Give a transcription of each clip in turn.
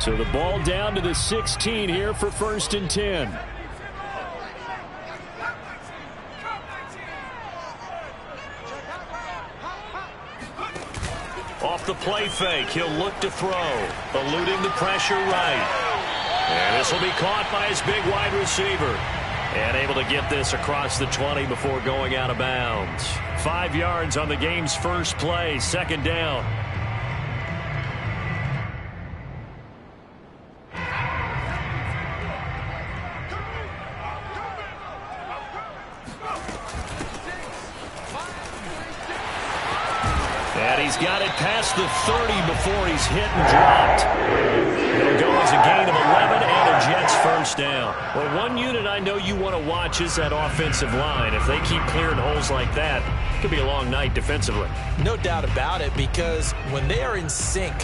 So the ball down to the 16 here for 1st and 10. Off the play fake, he'll look to throw, eluding the pressure right. And this will be caught by his big wide receiver. And able to get this across the 20 before going out of bounds. 5 yards on the game's first play, 2nd down. And he's got it past the 30 before he's hit and dropped. It'll go as a gain of 11 and a Jets first down. Well, one unit I know you want to watch is that offensive line. If they keep clearing holes like that, it could be a long night defensively. No doubt about it, because when they are in sync,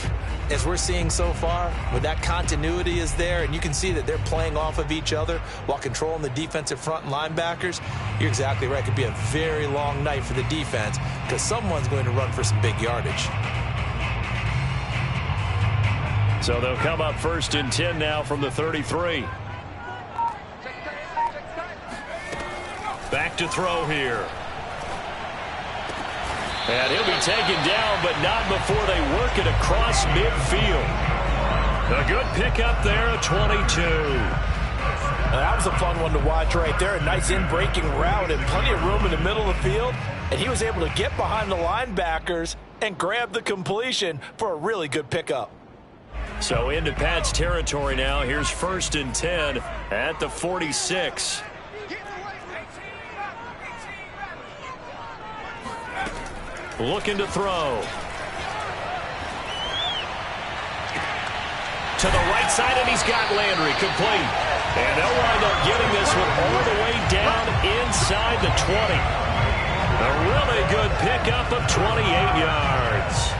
as we're seeing so far, when that continuity is there and you can see that they're playing off of each other while controlling the defensive front and linebackers, you're exactly right. It could be a very long night for the defense because someone's going to run for some big yardage. So they'll come up 1st and 10 now from the 33. Back to throw here. And he'll be taken down, but not before they work it across midfield. A good pickup there, a 22. That was a fun one to watch right there. A nice in-breaking route and plenty of room in the middle of the field. And he was able to get behind the linebackers and grab the completion for a really good pickup. So into Pat's territory now. Here's 1st and 10 at the 46. Looking to throw. To the right side, and he's got Landry complete. And they'll wind up getting this one all the way down inside the 20. A really good pickup of 28 yards.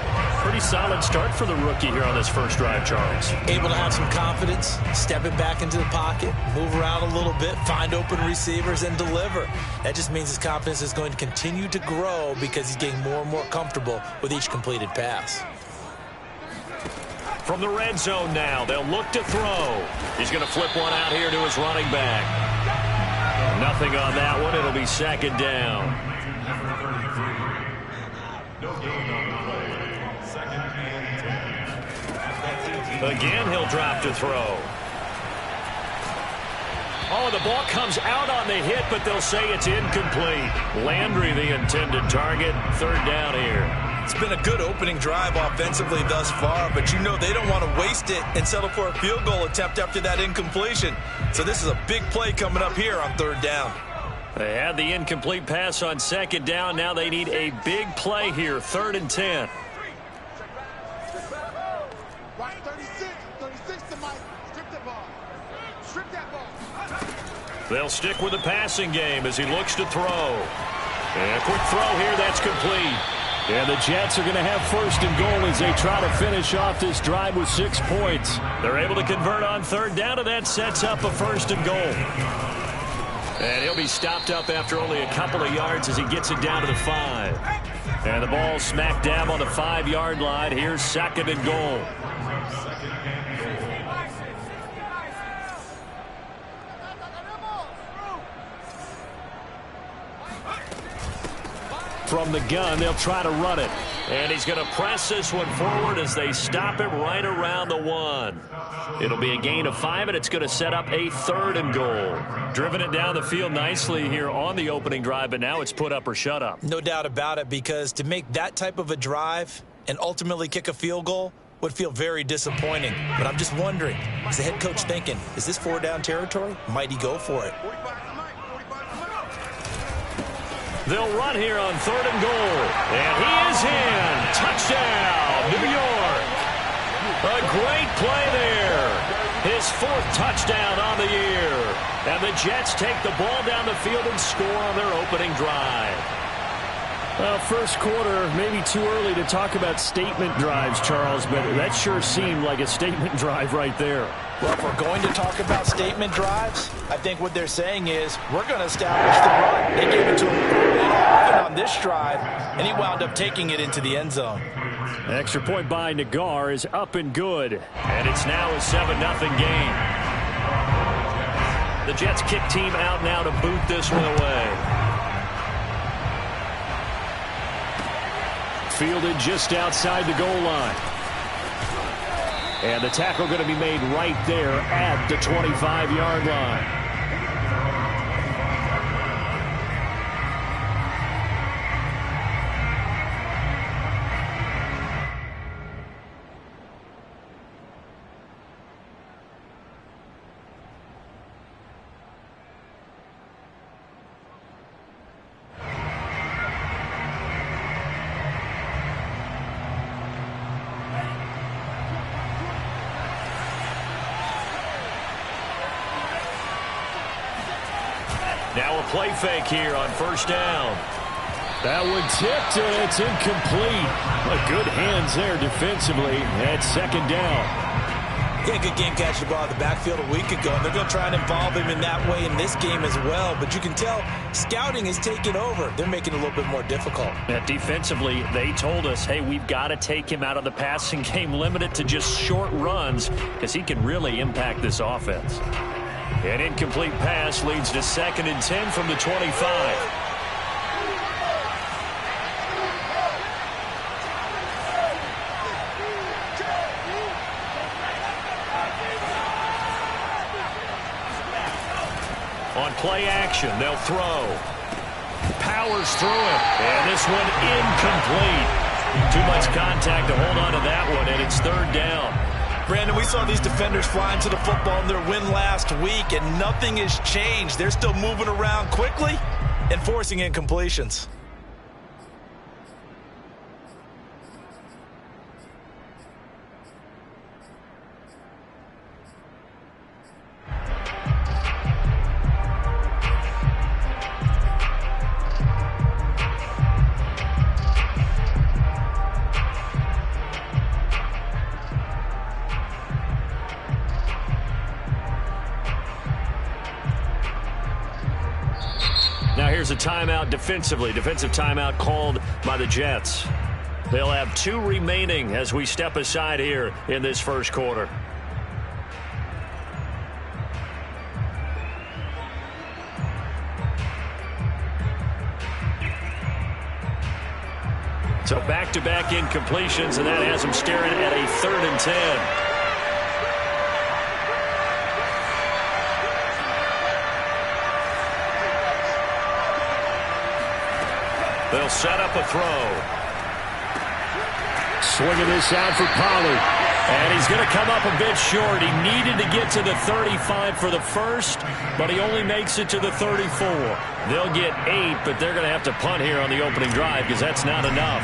Pretty solid start for the rookie here on this first drive, Charles. Able to have some confidence, stepping back into the pocket, move around a little bit, find open receivers, and deliver. That just means his confidence is going to continue to grow because he's getting more and more comfortable with each completed pass. From the red zone now, they'll look to throw. He's going to flip one out here to his running back. Nothing on that one. It'll be 2nd down. Again, he'll drop to throw. Oh, the ball comes out on the hit, but they'll say it's incomplete. Landry, the intended target. 3rd down here. It's been a good opening drive offensively thus far, but you know they don't want to waste it and settle for a field goal attempt after that incompletion. So this is a big play coming up here on 3rd down. They had the incomplete pass on 2nd down. Now they need a big play here, 3rd and 10. They'll stick with the passing game as he looks to throw. And a quick throw here, that's complete. And the Jets are going to have 1st and goal as they try to finish off this drive with 6 points. They're able to convert on 3rd down, and that sets up a 1st and goal. And he'll be stopped up after only a couple of yards as he gets it down to the 5. And the ball smack dab on the 5-yard line. Here's 2nd and goal. From the gun, they'll try to run it. And he's going to press this one forward as they stop him right around the 1. It'll be a gain of 5, and it's going to set up a 3rd and goal. Driven it down the field nicely here on the opening drive, but now it's put up or shut up. No doubt about it, because to make that type of a drive and ultimately kick a field goal would feel very disappointing. But I'm just wondering, is the head coach thinking, is this 4-down territory? Might he go for it? They'll run here on 3rd and goal. And he is in. Touchdown, New York. A great play there. His 4th touchdown on the year. And the Jets take the ball down the field and score on their opening drive. Well, first quarter, maybe too early to talk about statement drives, Charles, but that sure seemed like a statement drive right there. Well, if we're going to talk about statement drives, I think what they're saying is we're going to establish the run. They gave it to him early on this drive, and he wound up taking it into the end zone. Extra point by Nagar is up and good. And it's now a 7-0 game. The Jets kick team out now to boot this one away. Fielded just outside the goal line. And the tackle going to be made right there at the 25-yard line. Now a play fake here on first down. That one tipped, and it's incomplete. Good hands there defensively at second down. Yeah, good game catching the ball in the backfield a week ago. They're going to try and involve him in that way in this game as well. But you can tell scouting is taking over. They're making it a little bit more difficult. Defensively, they told us, hey, we've got to take him out of the passing game, limit it to just short runs, because he can really impact this offense. An incomplete pass leads to 2nd and 10 from the 25. On play action, they'll throw. Powers through it, and this one incomplete. Too much contact to hold on to that one, and it's 3rd down. Brandon, we saw these defenders fly into the football in their win last week, and nothing has changed. They're still moving around quickly and forcing incompletions. Now here's a timeout defensively. Defensive timeout called by the Jets. They'll have 2 remaining as we step aside here in this first quarter. So back-to-back incompletions, and that has them staring at a 3rd and 10. They'll set up a throw. Swinging this out for Pollard. And he's going to come up a bit short. He needed to get to the 35 for the first, but he only makes it to the 34. They'll get 8, but they're going to have to punt here on the opening drive because that's not enough.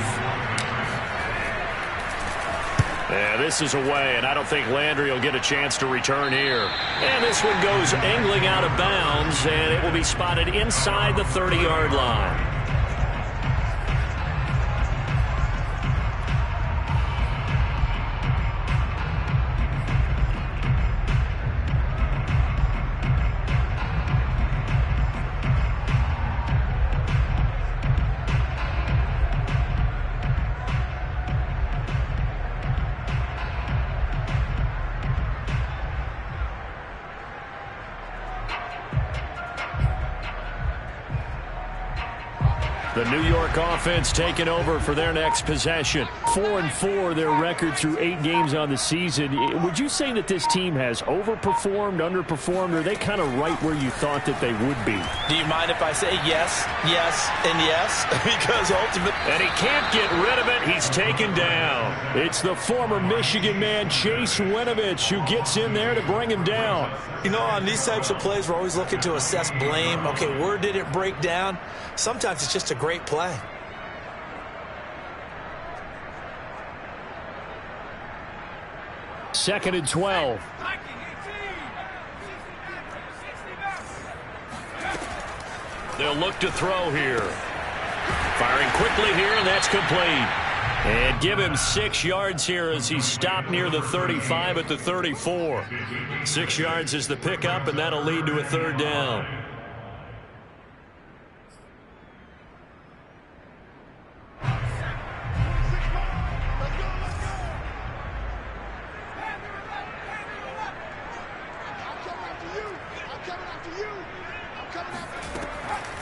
Yeah, this is away, and I don't think Landry will get a chance to return here. And this one goes angling out of bounds, and it will be spotted inside the 30-yard line. The New York offense taking over for their next possession. 4-4 their record through 8 games on the season. Would you say that this team has overperformed, underperformed, or are they kind of right where you thought that they would be? Do you mind if I say yes, yes, and yes? Because ultimately... And he can't get rid of it. He's taken down. It's the former Michigan man, Chase Winovich, who gets in there to bring him down. You know, on these types of plays, we're always looking to assess blame. Okay, where did it break down? Sometimes it's just a great play. Second and 12. They'll look to throw here. Firing quickly here, and that's complete. And give him 6 yards here as he's stopped near the 35 at the 34. 6 yards is the pickup, and that'll lead to a 3rd down.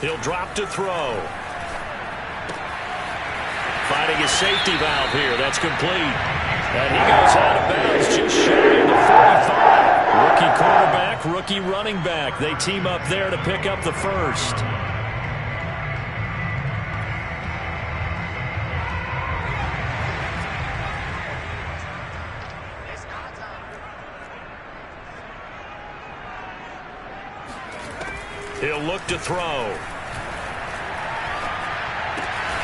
He'll drop to throw. Finding his safety valve here. That's complete. And he goes out of bounds just shy of the 45. Rookie quarterback, rookie running back. They team up there to pick up the first. He'll look to throw.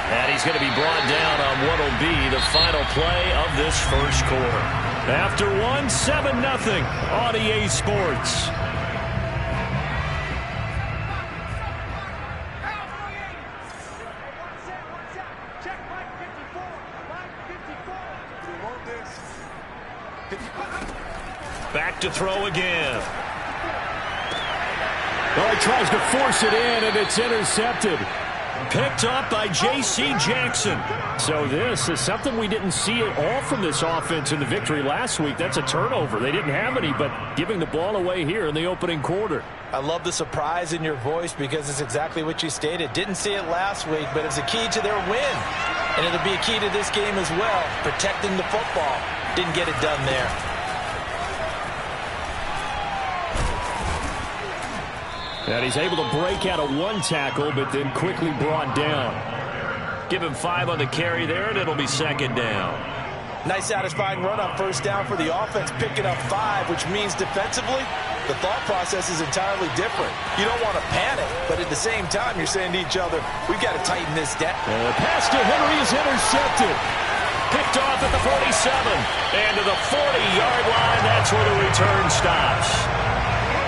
And he's going to be brought down on what will be the final play of this first quarter. After one, 7-0 on EA Sports. Back to throw again. Oh, he tries to force it in, and it's intercepted. Picked up by J.C. Jackson. So this is something we didn't see at all from this offense in the victory last week. That's a turnover. They didn't have any, but giving the ball away here in the opening quarter. I love the surprise in your voice because it's exactly what you stated. Didn't see it last week, but it's a key to their win. And it'll be a key to this game as well, protecting the football. Didn't get it done there. And he's able to break out of one tackle, but then quickly brought down. Give him 5 on the carry there, and it'll be second down. Nice satisfying run on first down for the offense, picking up 5, which means defensively, the thought process is entirely different. You don't want to panic, but at the same time, you're saying to each other, we've got to tighten this down. The pass to Henry is intercepted. Picked off at the 47. And to the 40-yard line, that's where the return stops.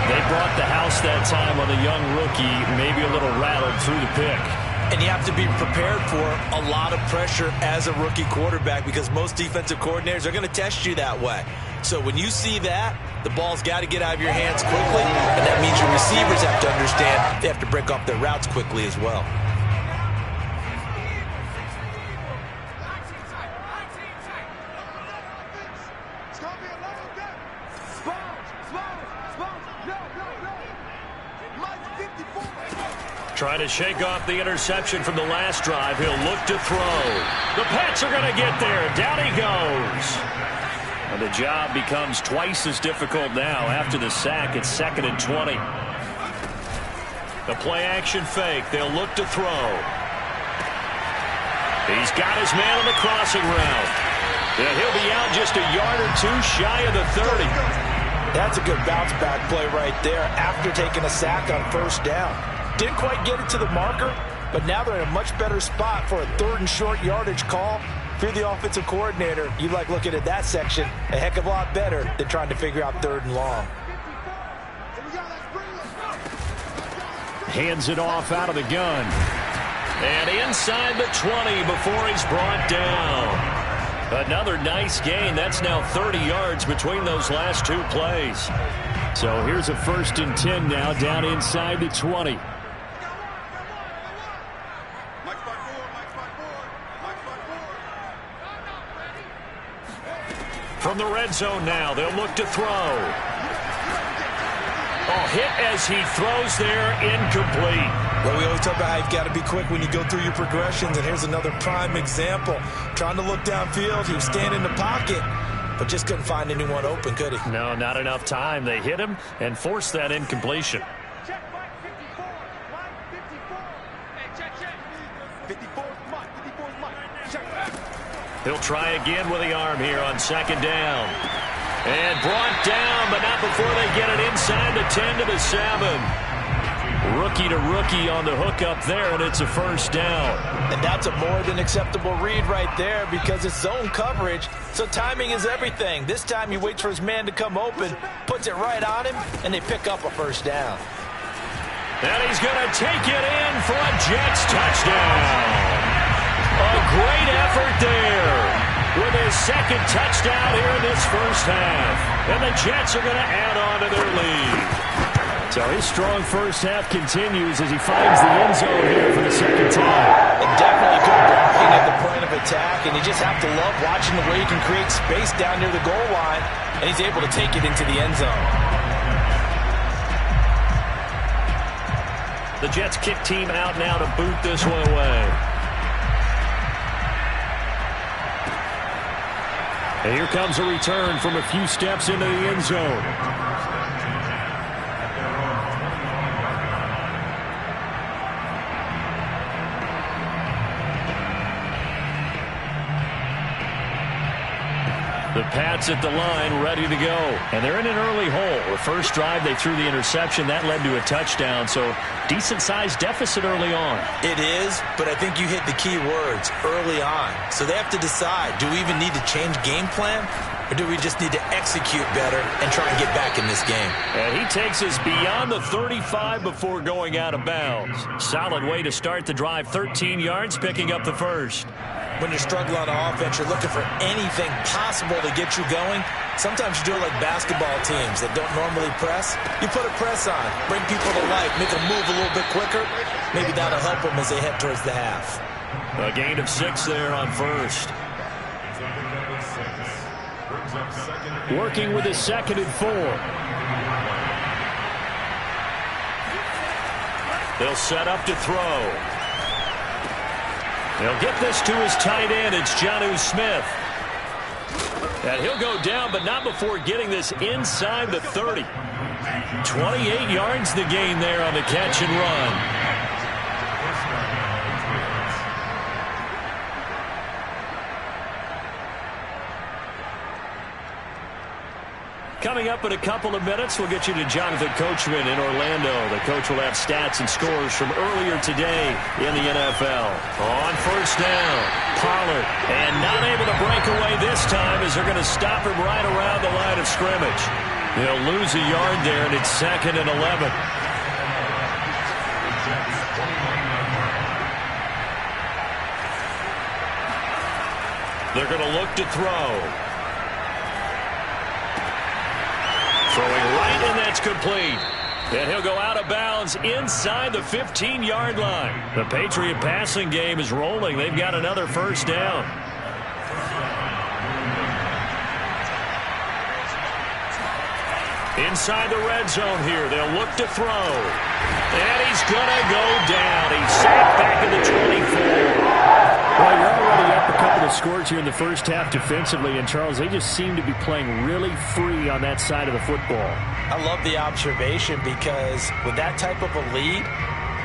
They brought the house that time on the young rookie, maybe a little rattled through the pick. And you have to be prepared for a lot of pressure as a rookie quarterback because most defensive coordinators are going to test you that way. So when you see that, the ball's got to get out of your hands quickly, and that means your receivers have to understand they have to break off their routes quickly as well. Trying to shake off the interception from the last drive. He'll look to throw. The Pats are going to get there. Down he goes. And the job becomes twice as difficult now after the sack. It's 2nd and 20. The play-action fake. They'll look to throw. He's got his man on the crossing route. And he'll be out just a yard or two shy of the 30. That's a good bounce-back play right there after taking a sack on first down. Didn't quite get it to the marker, but now they're in a much better spot for a 3rd and short yardage call. If you're the offensive coordinator, you like looking at that section a heck of a lot better than trying to figure out 3rd and long. Hands it off out of the gun. And inside the 20 before he's brought down. Another nice gain. That's now 30 yards between those last 2 plays. So here's a 1st and 10 now down inside the 20. From the red zone now, they'll look to throw. Oh, hit as he throws there, incomplete. Well, we always talk about how you've got to be quick when you go through your progressions, and here's another prime example. Trying to look downfield, he was standing in the pocket, but just couldn't find anyone open, could he? No, not enough time. They hit him and forced that incompletion. He'll try again with the arm here on 2nd down. And brought down, but not before they get it inside the 10 to the 7. Rookie to rookie on the hook up there, and it's a 1st down. And that's a more than acceptable read right there because it's zone coverage, so timing is everything. This time he waits for his man to come open, puts it right on him, and they pick up a 1st down. And he's going to take it in for a Jets touchdown. A great effort there with his 2nd touchdown here in this first half. And the Jets are going to add on to their lead. So his strong first half continues as he finds the end zone here for the 2nd time. And definitely good blocking at the point of attack, and you just have to love watching the way he can create space down near the goal line, and he's able to take it into the end zone. The Jets kick team out now to boot this one away. And here comes a return from a few steps into the end zone. The Pats at the line, ready to go. And they're in an early hole. The first drive, they threw the interception. That led to a touchdown, so decent-sized deficit early on. It is, but I think you hit the key words, early on. So they have to decide, do we even need to change game plan, or do we just need to execute better and try and get back in this game? And he takes us beyond the 35 before going out of bounds. Solid way to start the drive, 13 yards, picking up the first. When you're struggling on offense, you're looking for anything possible to get you going. Sometimes you do it like basketball teams that don't normally press. You put a press on, bring people to life, make them move a little bit quicker. Maybe that'll help them as they head towards the half. A gain of 6 there on first. Working with a 2nd and 4. They'll set up to throw. They'll get this to his tight end. It's Jonnu Smith. And he'll go down, but not before getting this inside the 30. 28 yards the gain there on the catch and run. Coming up in a couple of minutes, we'll get you to Jonathan Coachman in Orlando. The coach will have stats and scores from earlier today in the NFL. On first down, Pollard. And not able to break away this time as they're going to stop him right around the line of scrimmage. They'll lose a yard there, and it's 2nd and 11. They're going to look to throw. Throwing right, and that's complete. And he'll go out of bounds inside the 15-yard line. The Patriot passing game is rolling. They've got another first down. Inside the red zone here. They'll look to throw. And he's going to go down. He's sacked back at the 24. Well, you're already up a couple of scores here in the first half defensively, and Charles, they just seem to be playing really free on that side of the football. I love the observation because with that type of a lead,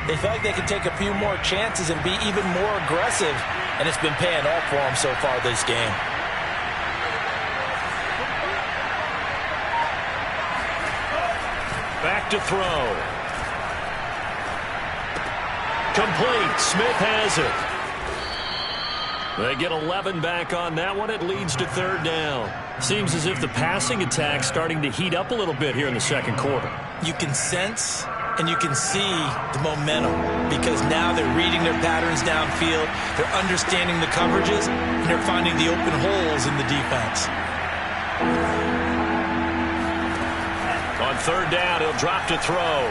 they feel like they can take a few more chances and be even more aggressive, and it's been paying off for them so far this game. Back to throw. Complete. Smith has it. They get 11 back on that one. It leads to 3rd down. Seems as if the passing attack's starting to heat up a little bit here in the second quarter. You can sense and you can see the momentum because now they're reading their patterns downfield, they're understanding the coverages, and they're finding the open holes in the defense. On 3rd down, he'll drop to throw.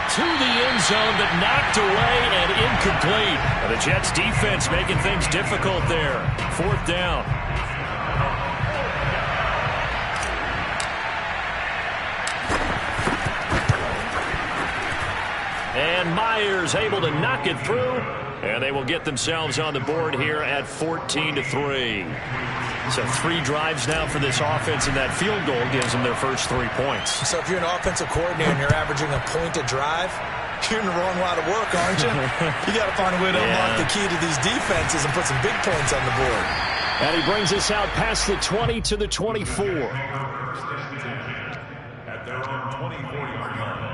To the end zone, but knocked away and incomplete. And the Jets defense making things difficult there. 4th down. And Myers able to knock it through. And they will get themselves on the board here at 14-3. So 3 drives now for this offense, and that field goal gives them their first 3 points. So if you're an offensive coordinator and you're averaging a point a drive, you're in the wrong line of work, aren't you? You got to find a way to unlock the key to these defenses and put some big points on the board. And he brings us out past the 20 to the 24. At their own 24-yard line.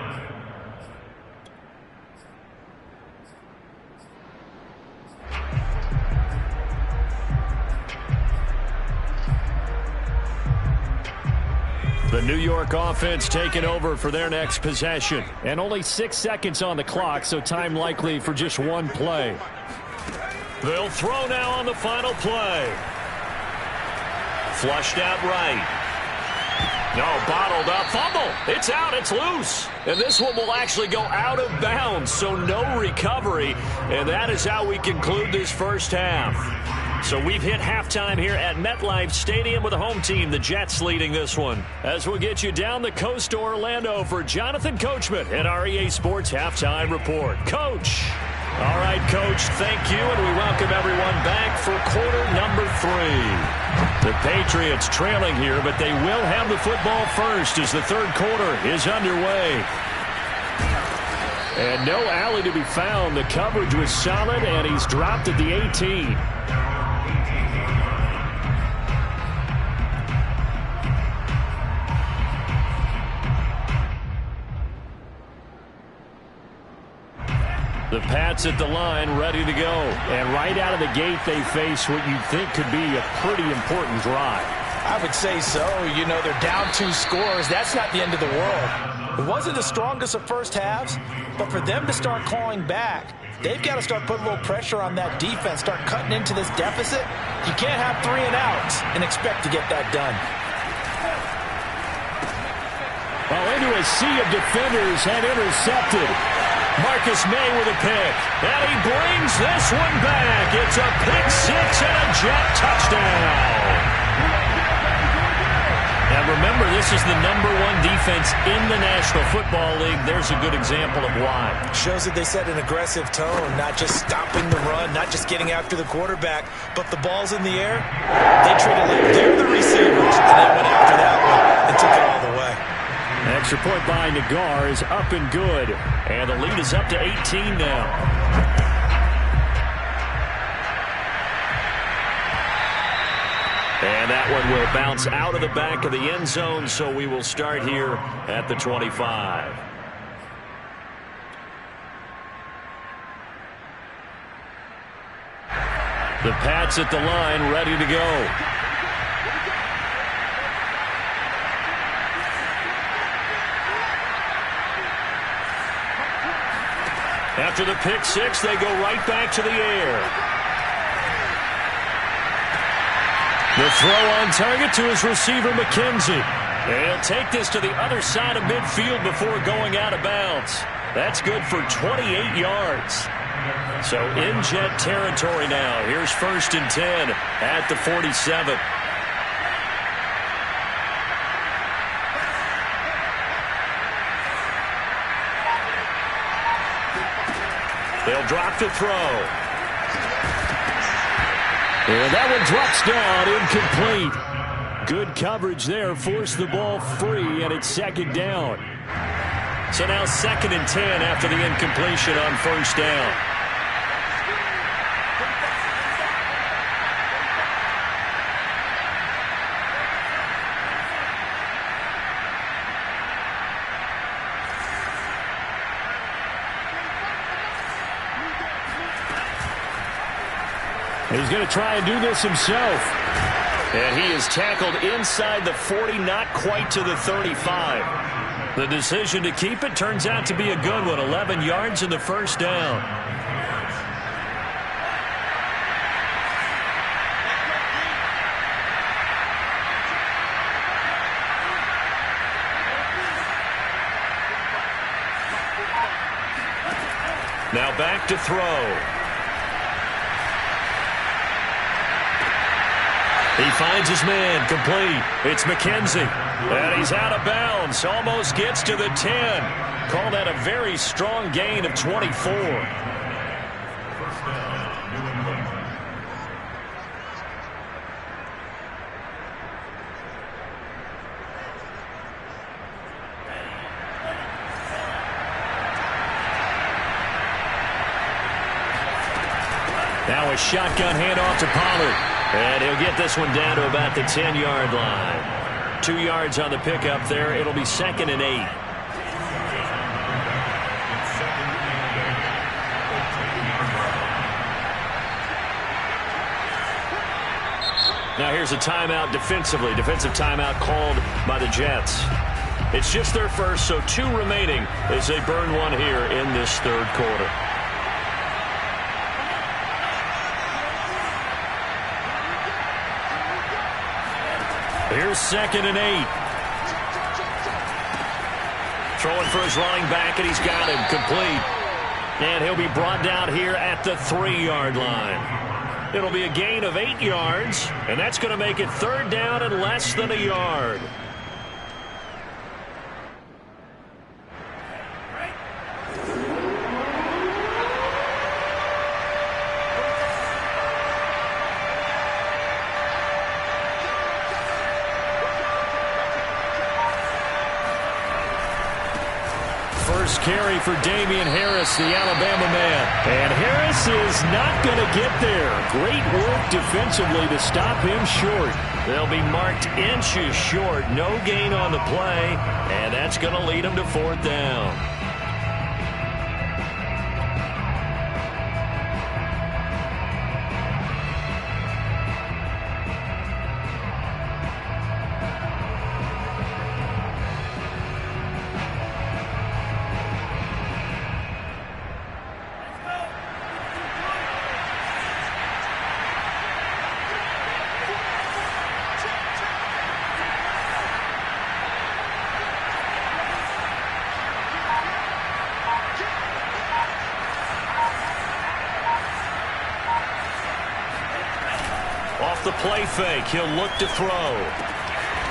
The New York offense taking over for their next possession. And only 6 seconds on the clock, so time likely for just one play. They'll throw now on the final play. Flushed out right. No, bottled up. Fumble. It's out. It's loose. And this one will actually go out of bounds, so no recovery. And that is how we conclude this first half. So we've hit halftime here at MetLife Stadium with the home team, the Jets, leading this one. As we'll get you down the coast to Orlando for Jonathan Coachman at our EA Sports Halftime Report. Coach. All right, Coach, thank you, and we welcome everyone back for quarter number 3. The Patriots trailing here, but they will have the football first as the third quarter is underway. And no alley to be found. The coverage was solid, and he's dropped at the 18. The Pats at the line, ready to go. And right out of the gate, they face what you think could be a pretty important drive. I would say so. You know, they're down 2 scores. That's not the end of the world. It wasn't the strongest of first halves, but for them to start clawing back, they've got to start putting a little pressure on that defense, start cutting into this deficit. You can't have 3 and outs and expect to get that done. Well, into a sea of defenders and intercepted. Marcus May with a pick, and he brings this one back. It's a pick 6 and a Jet touchdown. And remember, this is the #1 defense in the National Football League. There's a good example of why. Shows that they set an aggressive tone, not just stopping the run, not just getting after the quarterback, but the ball's in the air. They treat it like they're the receivers, and they went after that one and took it all the way. Extra point by Nagar is up and good. And the lead is up to 18 now. And that one will bounce out of the back of the end zone, so we will start here at the 25. The Pats at the line, ready to go. After the pick 6, they go right back to the air. The throw on target to his receiver, McKenzie. And he'll take this to the other side of midfield before going out of bounds. That's good for 28 yards. So in Jet territory now. Here's 1st and 10 at the 47. They'll drop to throw. And that one drops down, incomplete. Good coverage there, forced the ball free, and it's 2nd down. So now 2nd and 10 after the incompletion on 1st down. He's going to try and do this himself. And he is tackled inside the 40, not quite to the 35. The decision to keep it turns out to be a good one. 11 yards in the 1st down. Now back to throw. He finds his man, complete. It's McKenzie, and he's out of bounds. Almost gets to the 10. Call that a very strong gain of 24. Now a shotgun handoff to Pollard. And he'll get this one down to about the 10-yard line. 2 yards on the pickup there. It'll be 2nd and 8. Now here's a timeout defensively. Defensive timeout called by the Jets. It's just their first, so 2 remaining as they burn one here in this 3rd quarter. Here's 2nd and 8. Throwing for his running back, and he's got him complete. And he'll be brought down here at the 3-yard line. It'll be a gain of 8 yards, and that's going to make it 3rd down and less than a yard. First carry for Damian Harris, the Alabama man. And Harris is not going to get there. Great work defensively to stop him short. They'll be marked inches short. No gain on the play, and that's going to lead them to 4th down. Off the play fake, he'll look to throw.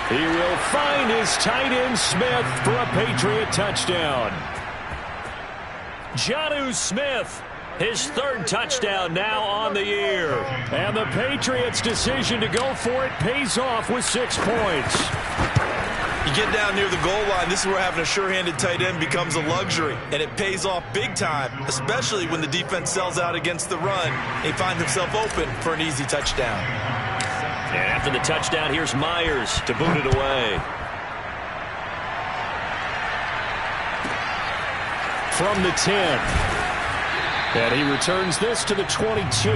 He will find his tight end Smith for a Patriot touchdown. Jonnu Smith, his 3rd touchdown now on the year. And the Patriots' decision to go for it pays off with 6 points. You get down near the goal line, this is where having a sure-handed tight end becomes a luxury, and it pays off big time, especially when the defense sells out against the run. He finds himself open for an easy touchdown. And after the touchdown, here's Myers to boot it away. From the 10. And he returns this to the 22.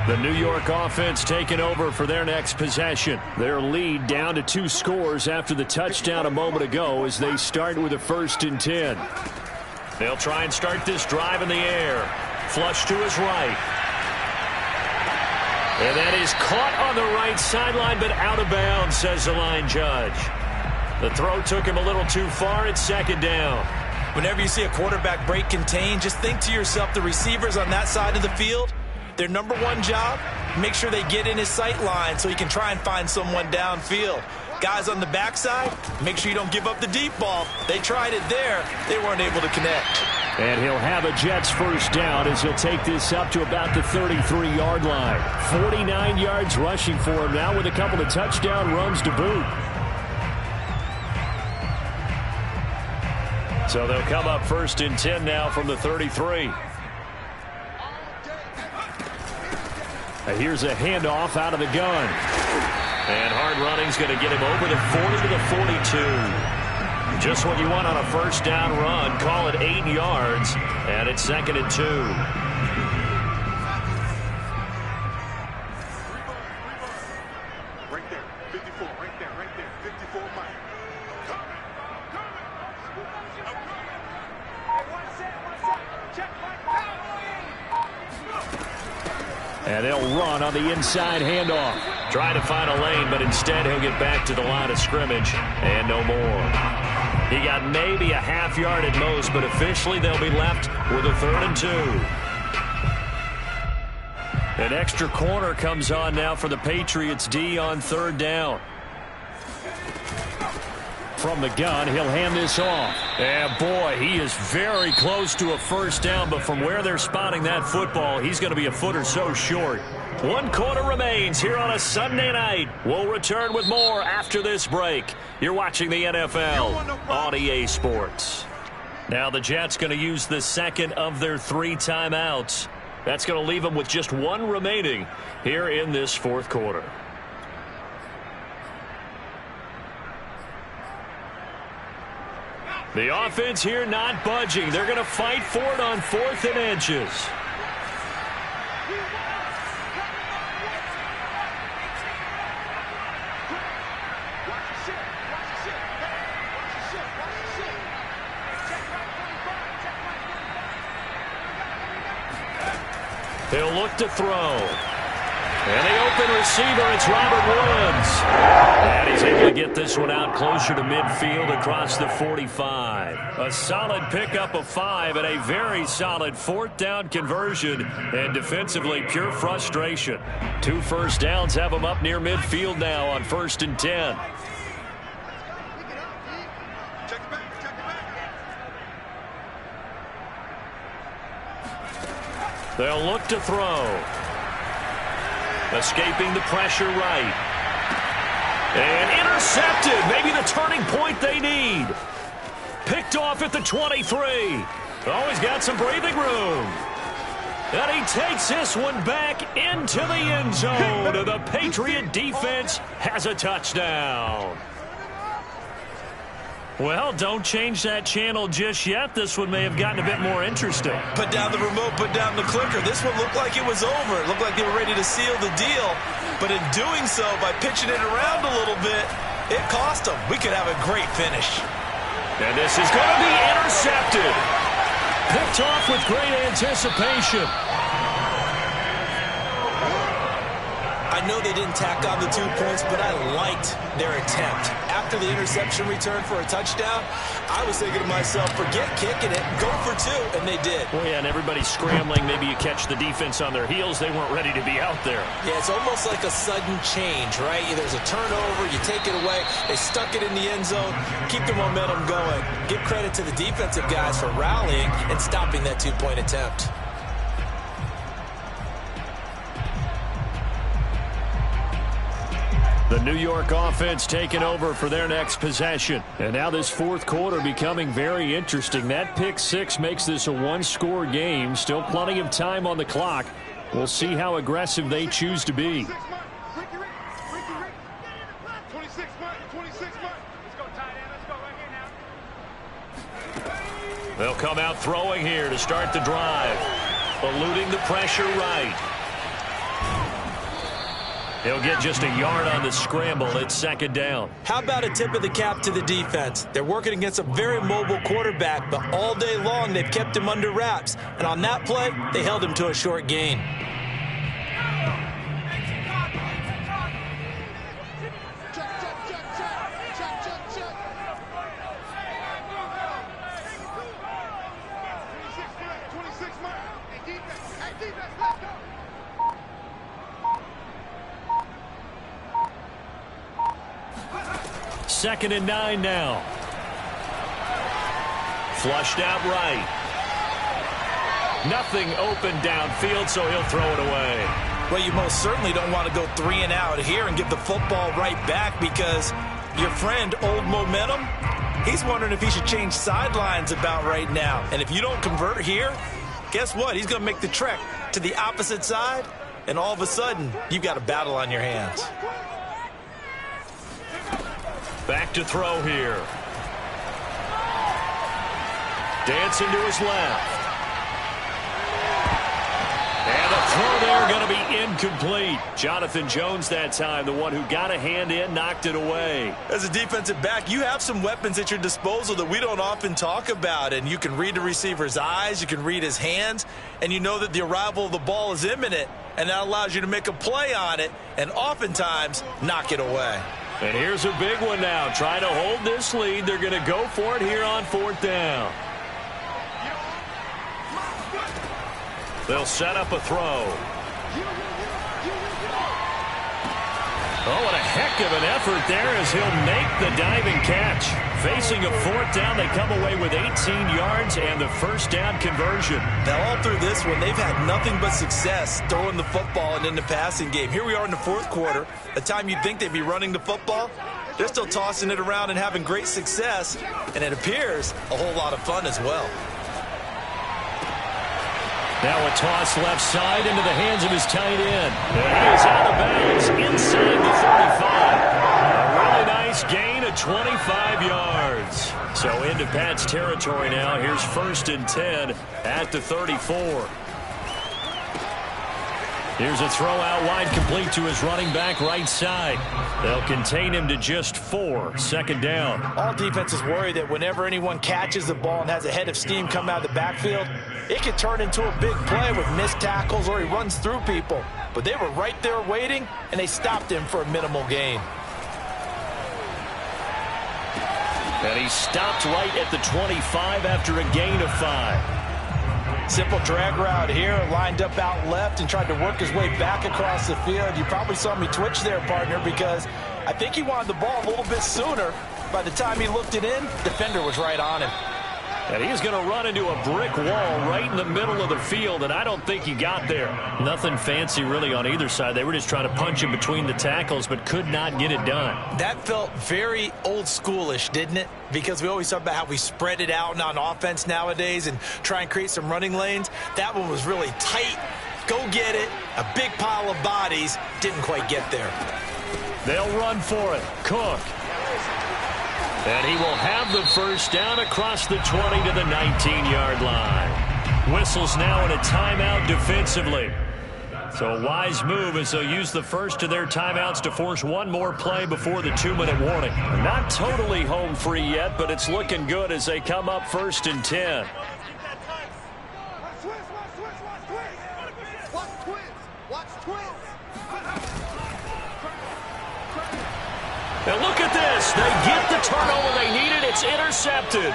The New York offense taking over for their next possession. Their lead down to 2 scores after the touchdown a moment ago as they start with a 1st and 10. They'll try and start this drive in the air. Flush to his right. And that is caught on the right sideline, but out of bounds, says the line judge. The throw took him a little too far. It's 2nd down. Whenever you see a quarterback break contain, just think to yourself, the receivers on that side of the field, their number one job, make sure they get in his sight line so he can try and find someone downfield. Guys on the backside, make sure you don't give up the deep ball. They tried it there. They weren't able to connect. And he'll have a Jets 1st down as he'll take this up to about the 33-yard line. 49 yards rushing for him now with a couple of touchdown runs to boot. So they'll come up 1st and 10 now from the 33. Here's a handoff out of the gun. And hard running's going to get him over the 40 to the 42. Just what you want on a 1st down run. Call it 8 yards. And it's 2nd and 2. And they'll run on the inside handoff. Try to find a lane, but instead he'll get back to the line of scrimmage and no more. He got maybe a half yard at most, but officially they'll be left with a 3rd and 2. An extra corner comes on now for the Patriots D on 3rd down. From the gun, he'll hand this off. And boy, he is very close to a 1st down, but from where they're spotting that football, he's going to be a foot or so short. 1 quarter remains here on a Sunday night. We'll return with more after this break. You're watching the NFL on EA Sports. Now the Jets going to use the 2nd of their 3 timeouts. That's going to leave them with just 1 remaining here in this 4th quarter. The offense here not budging. They're going to fight for it on 4th and inches. He'll look to throw. And the open receiver, it's Robert Woods. And he's able to get this one out closer to midfield across the 45. A solid pickup of 5 and a very solid 4th down conversion. And defensively, pure frustration. 2 first downs have them up near midfield now on 1st and 10. They'll look to throw. Escaping the pressure right. And intercepted. Maybe the turning point they need. Picked off at the 23. Oh, he's got some breathing room. And he takes this one back into the end zone. And the Patriot defense has a touchdown. Well, don't change that channel just yet. This one may have gotten a bit more interesting. Put down the remote, put down the clicker. This one looked like it was over. It looked like they were ready to seal the deal. But in doing so, by pitching it around a little bit, it cost them. We could have a great finish. And this is going to be intercepted. Picked off with great anticipation. I know they didn't tack on the 2 points, but I liked their attempt. After the interception return for a touchdown, I was thinking to myself, forget kicking it, go for 2, and they did. Well, yeah, and everybody's scrambling. Maybe you catch the defense on their heels. They weren't ready to be out there. Yeah, it's almost like a sudden change, right? There's a turnover, you take it away, they stuck it in the end zone, keep the momentum going. Give credit to the defensive guys for rallying and stopping that 2-point attempt. The New York offense taking over for their next possession. And now this 4th quarter becoming very interesting. That pick 6 makes this a 1-score game. Still plenty of time on the clock. We'll see how aggressive they choose to be. They'll come out throwing here to start the drive. Eluding the pressure right. He'll get just a yard on the scramble. It's 2nd down. How about a tip of the cap to the defense? They're working against a very mobile quarterback, but all day long they've kept him under wraps. And on that play, they held him to a short gain. Second and 9 now. Flushed out right. Nothing open downfield, so he'll throw it away. Well, you most certainly don't want to go 3 and out here and give the football right back because your friend, Old Momentum, he's wondering if he should change sidelines about right now. And if you don't convert here, guess what? He's going to make the trek to the opposite side, and all of a sudden, you've got a battle on your hands. Back to throw here. Dancing to his left. And the throw there going to be incomplete. Jonathan Jones that time, the one who got a hand in, knocked it away. As a defensive back, you have some weapons at your disposal that we don't often talk about. And you can read the receiver's eyes, you can read his hands, and you know that the arrival of the ball is imminent. And that allows you to make a play on it and oftentimes knock it away. And here's a big one now. Trying to hold this lead. They're going to go for it here on 4th down. They'll set up a throw. Oh, what a heck of an effort there as he'll make the diving catch. Facing a 4th down, they come away with 18 yards and the 1st down conversion. Now, all through this one, they've had nothing but success throwing the football and in the passing game. Here we are in the 4th quarter, a time you'd think they'd be running the football. They're still tossing it around and having great success, and it appears a whole lot of fun as well. Now a toss left side into the hands of his tight end. And he is out of bounds inside the 35. A really nice gain of 25 yards. So into Pat's territory now. Here's 1st and 10 at the 34. Here's a throw out wide, complete to his running back right side. They'll contain him to just 4. Second down. All defenses worry that whenever anyone catches the ball and has a head of steam come out of the backfield, it could turn into a big play with missed tackles or he runs through people. But they were right there waiting, and they stopped him for a minimal gain. And he stopped right at the 25 after a gain of 5. Simple drag route here, lined up out left and tried to work his way back across the field. You probably saw me twitch there, partner, because I think he wanted the ball a little bit sooner. By the time he looked it in, defender was right on him. And he's going to run into a brick wall right in the middle of the field, and I don't think he got there. Nothing fancy really on either side. They were just trying to punch him between the tackles, but could not get it done. That felt very old schoolish, didn't it? Because we always talk about how we spread it out on offense nowadays and try and create some running lanes. That one was really tight. Go get it. A big pile of bodies. Didn't quite get there. They'll run for it. Cook. And he will have the first down across the 20 to the 19-yard line. Whistles now in a timeout defensively. So a wise move as they'll use the first of their timeouts to force one more play before the 2-minute warning. Not totally home free yet, but it's looking good as they come up 1st and 10. And look at this. They get the turnover they needed. It's intercepted.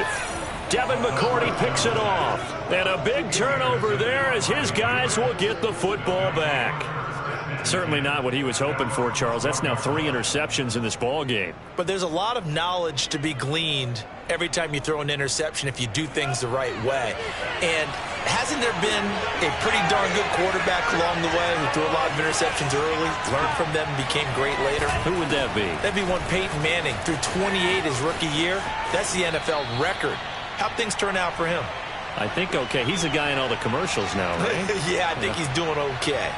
Devin McCourty picks it off. And a big turnover there as his guys will get the football back. Certainly not what he was hoping for, Charles. That's now 3 interceptions in this ball game. But there's a lot of knowledge to be gleaned every time you throw an interception if you do things the right way. And hasn't there been a pretty darn good quarterback along the way who threw a lot of interceptions early, learned from them, and became great later? Who would that be? That'd be one Peyton Manning. Threw 28 his rookie year. That's the NFL record. How'd things turn out for him? I think okay. He's a guy in all the commercials now, right? Yeah, I think he's doing okay.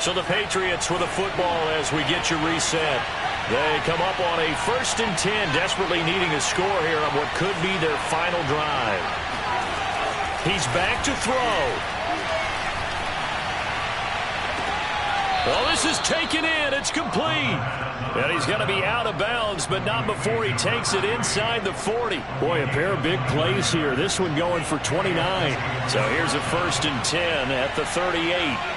So the Patriots with a football as we get you reset. They come up on a 1st and 10, desperately needing a score here on what could be their final drive. He's back to throw. Well, this is taken in. It's complete. And he's going to be out of bounds, but not before he takes it inside the 40. Boy, a pair of big plays here. This one going for 29. So here's a 1st and 10 at the 38.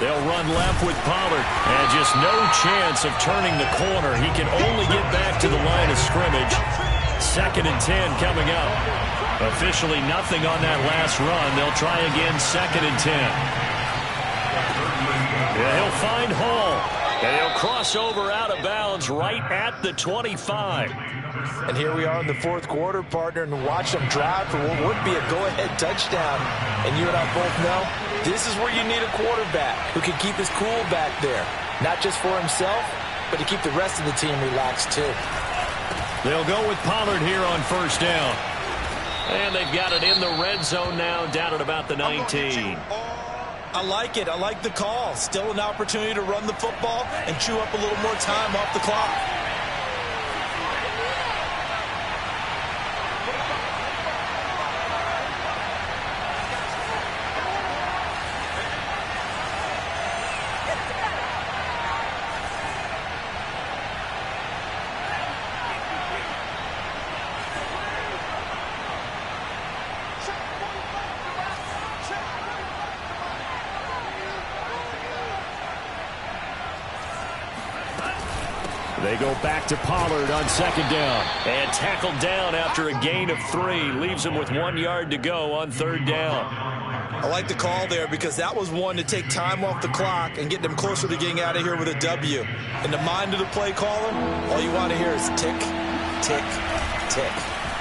They'll run left with Pollard, and just no chance of turning the corner. He can only get back to the line of scrimmage. 2nd and 10 coming up. Officially nothing on that last run. They'll try again 2nd and 10. Yeah, he'll find Hall, and he'll cross over out of bounds right at the 25. And here we are in the 4th quarter, partner, and watch them drive for what would be a go-ahead touchdown. And you and I both know this is where you need a quarterback who can keep his cool back there. Not just for himself, but to keep the rest of the team relaxed too. They'll go with Pollard here on 1st down. And they've got it in the red zone now, down at about the 19. I like it. I like the call. Still an opportunity to run the football and chew up a little more time off the clock. They go back to Pollard on 2nd down. And tackled down after a gain of 3. Leaves him with 1 yard to go on 3rd down. I like the call there because that was one to take time off the clock and get them closer to getting out of here with a W. In the mind of the play caller, all you want to hear is tick, tick, tick.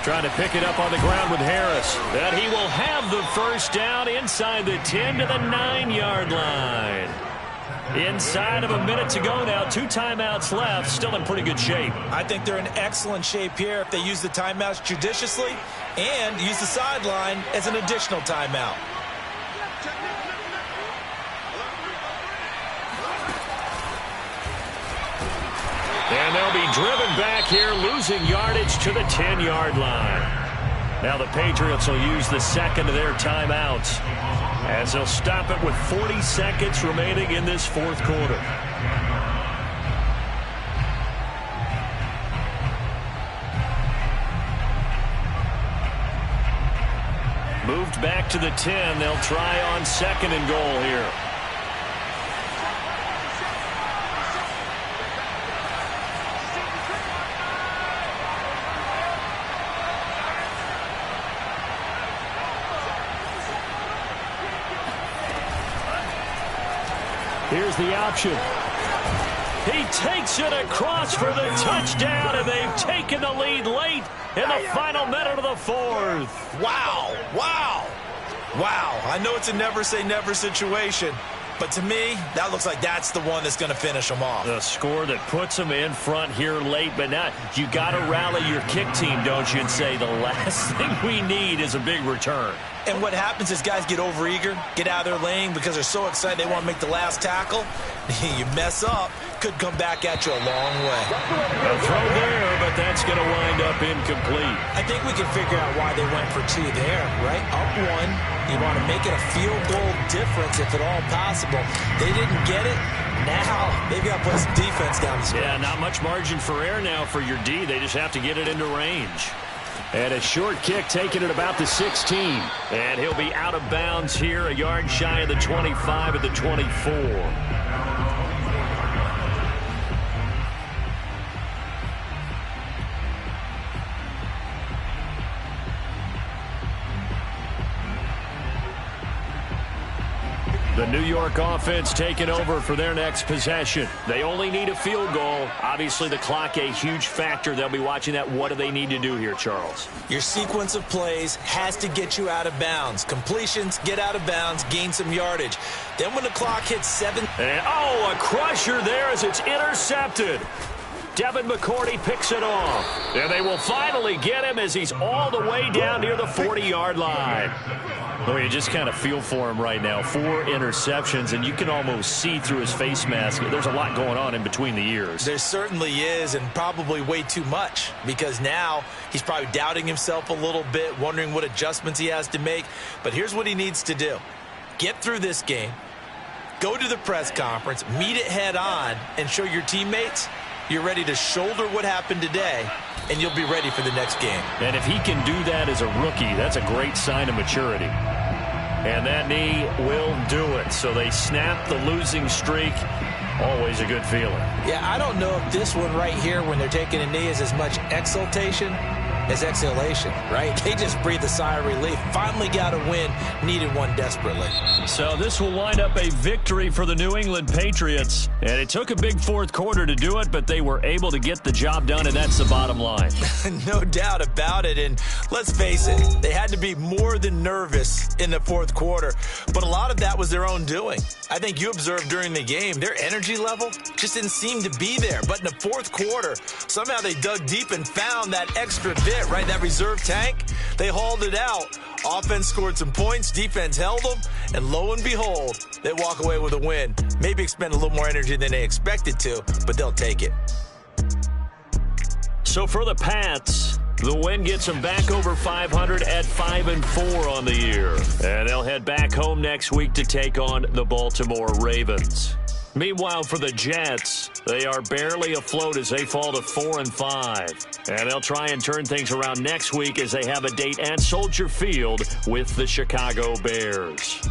Trying to pick it up on the ground with Harris. And he will have the first down inside the 10 to the 9-yard line. Inside of a minute to go now. 2 timeouts left. Still in pretty good shape. I think they're in excellent shape here if they use the timeouts judiciously and use the sideline as an additional timeout. And they'll be driven back here, losing yardage to the 10-yard line. Now the Patriots will use the second of their timeouts as they'll stop it with 40 seconds remaining in this fourth quarter. Moved back to the 10. They'll try on second and goal here. Here's the option. He takes it across for the touchdown, and they've taken the lead late in the final minute of the fourth. Wow, wow, wow. I know it's a never say never situation, but to me, that looks like that's the one that's going to finish them off. The score that puts them in front here late, but now you got to rally your kick team, don't you, and say the last thing we need is a big return. And what happens is guys get overeager, get out of their lane because they're so excited they want to make the last tackle. You mess up, could come back at you a long way. A throw there, but that's going to wind up incomplete. I think we can figure out why they went for two there, right? Up one, you want to make it a field goal difference if at all possible. They didn't get it. Now they've got to put some defense down the stretch. Yeah, not much margin for error now for your D. They just have to get it into range. And a short kick taken at about the 16. And he'll be out of bounds here, a yard shy of the 25 at the 24. The New York offense taking over for their next possession. They only need a field goal. Obviously, the clock a huge factor. They'll be watching that. What do they need to do here, Charles? Your sequence of plays has to get you out of bounds. Completions, get out of bounds, gain some yardage. Then when the clock hits 7. And, a crusher there as it's intercepted. Devin McCourty picks it off. And they will finally get him as he's all the way down near the 40-yard line. Oh, you just kind of feel for him right now. 4 interceptions, and you can almost see through his face mask. There's a lot going on in between the ears. There certainly is, and probably way too much, because now he's probably doubting himself a little bit, wondering what adjustments he has to make. But here's what he needs to do. Get through this game, go to the press conference, meet it head on, and show your teammates you're ready to shoulder what happened today, and you'll be ready for the next game. And if he can do that as a rookie, that's a great sign of maturity. And that knee will do it. So they snap the losing streak. Always a good feeling. Yeah, I don't know if this one right here, when they're taking a knee, is as much exultation as exhalation, right? They just breathe a sigh of relief. Finally got a win. Needed one desperately. So this will wind up a victory for the New England Patriots. And it took a big fourth quarter to do it, but they were able to get the job done, and that's the bottom line. No doubt about it. And let's face it, they had to be more than nervous in the fourth quarter. But a lot of that was their own doing. I think you observed during the game, their energy level just didn't seem to be there. But in the fourth quarter, somehow they dug deep and found that extra bit, right? That reserve tank. They hauled it out. Offense scored some points. Defense held them. And lo and behold, they walk away with a win. Maybe expend a little more energy than they expected to, but they'll take it. So for the Pats, the win gets them back over 500 at 5-4 on the year. And they'll head back home next week to take on the Baltimore Ravens. Meanwhile, for the Jets, they are barely afloat as they fall to 4-5. And they'll try and turn things around next week as they have a date at Soldier Field with the Chicago Bears.